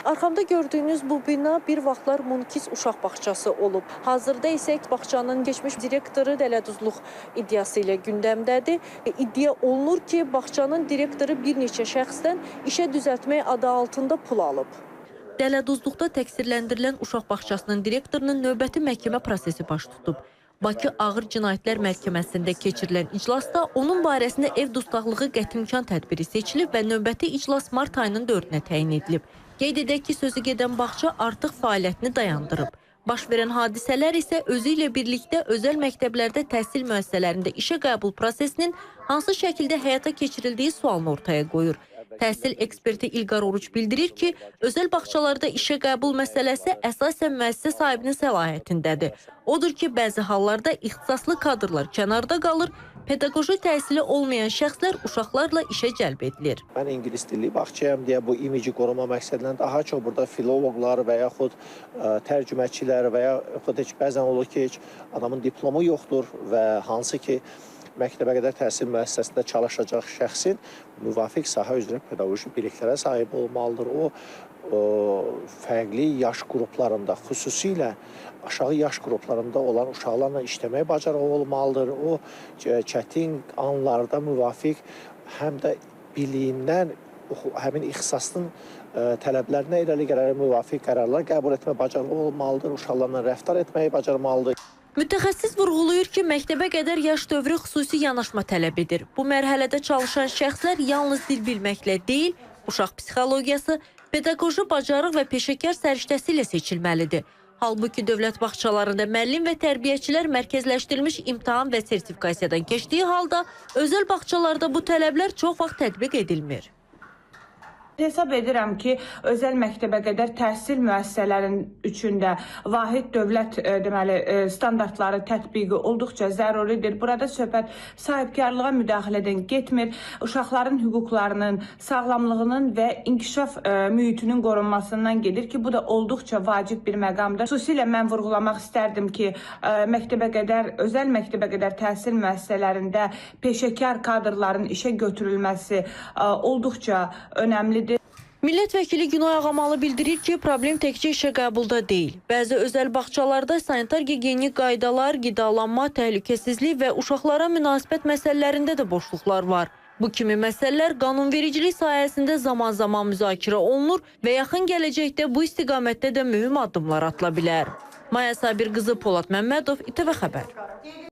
Arxamda gördüyünüz bu bina bir vaxtlar Munkiz uşaq bağçası olub. Hazırda isə bağçanın keçmiş direktoru dələduzluq iddiası ilə gündəmdədir. İddia olunur ki, bağçanın direktoru bir neçə şəxsdən işə düzəltmək adı altında pul alıb. Dələduzluqda təqsirləndirilən uşaq bağçasının direktorunun növbəti məhkəmə prosesi baş tutub. Bakı Ağır Cinayətlər Məhkəməsində keçirilən iclasda onun barəsində ev dustaqlığı qətimkan tədbiri seçilib və növbəti iclas mart ayının 4-nə təyin edilib. Qeyd edək ki, sözü gedən bağça artıq fəaliyyətini dayandırıb. Baş verən hadisələr isə özü ilə birlikdə özəl məktəblərdə təhsil müəssisələrində işə qəbul prosesinin hansı şəkildə həyata keçirildiyi sualını ortaya qoyur. Təhsil eksperti İlqar Oruç bildirir ki, özəl bağçalarda işə qəbul məsələsi əsasən müəssisə sahibinin səlahiyyətindədir. Odur ki, bəzi hallarda ixtisaslı kadrlar kənarda qalır, pedaqoji təhsili olmayan şəxslər uşaqlarla işə cəlb edilir. Mən ingilis dilli bağçayam deyə bu imici qoruma məqsədilə daha çox burada filoloqlar və yaxud tərcüməçilər və yaxud heç bəzən olur ki, heç adamın diplomu yoxdur və hansı ki, məktəbə qədər təhsil müəssisəsində çalışacaq şəxsin müvafiq sahə üzrə pedaqoji biliklərə sahib olmalıdır. O fərqli yaş qruplarında, xüsusilə aşağı yaş qruplarında olan uşaqlarla işləməyə bacarığı olmalıdır. O çətin anlarda müvafiq həm də biliyindən həmin ixtisasın tələblərinə irəli gələrək müvafiq qərarlar qəbul etmə bacarığı olmalıdır. Uşaqlarla rəftar etməyi bacarmalıdır. Mütəxəssis vurğulayır ki, məktəbə qədər yaş dövrü xüsusi yanaşma tələb edir. Bu mərhələdə çalışan şəxslər yalnız dil bilməklə deyil, uşaq psixologiyası, pedaqoji bacarıq və peşəkar səriştəsi ilə seçilməlidir. Halbuki dövlət bağçalarında müəllim və tərbiyəçilər mərkəzləşdirilmiş imtahan və sertifikasiyadan keçdiyi halda, özəl bağçalarda bu tələblər çox vaxt tətbiq edilmir. Hesab edirəm ki, özəl məktəbə qədər təhsil müəssisələrinin üçündə vahid dövlət standartları tətbiqi olduqca zəruridir. Burada söhbət sahibkarlığa müdaxilədən getmir, uşaqların hüquqlarının, sağlamlığının və inkişaf mühitinin qorunmasından gedir ki, bu da olduqca vacib bir məqamdır. Xüsusilə mən vurğulamaq istərdim ki, özəl məktəbə qədər təhsil müəssisələrində peşəkar kadrların işə götürülməsi olduqca önəmlidir. Millət vəkili Günay Ağamalı bildirir ki, problem təkcə işə qəbulda deyil. Bəzi özəl bağçalarda sanitar gigiyenik qaydalar, qidalanma, təhlükəsizlik və uşaqlara münasibət məsələlərində də boşluqlar var. Bu kimi məsələlər qanunvericilik sayəsində zaman-zaman müzakirə olunur və yaxın gələcəkdə bu istiqamətdə də mühüm addımlar atıla bilər. Maya Sabir qızı Polad Məmmədov, İTV Xəbər.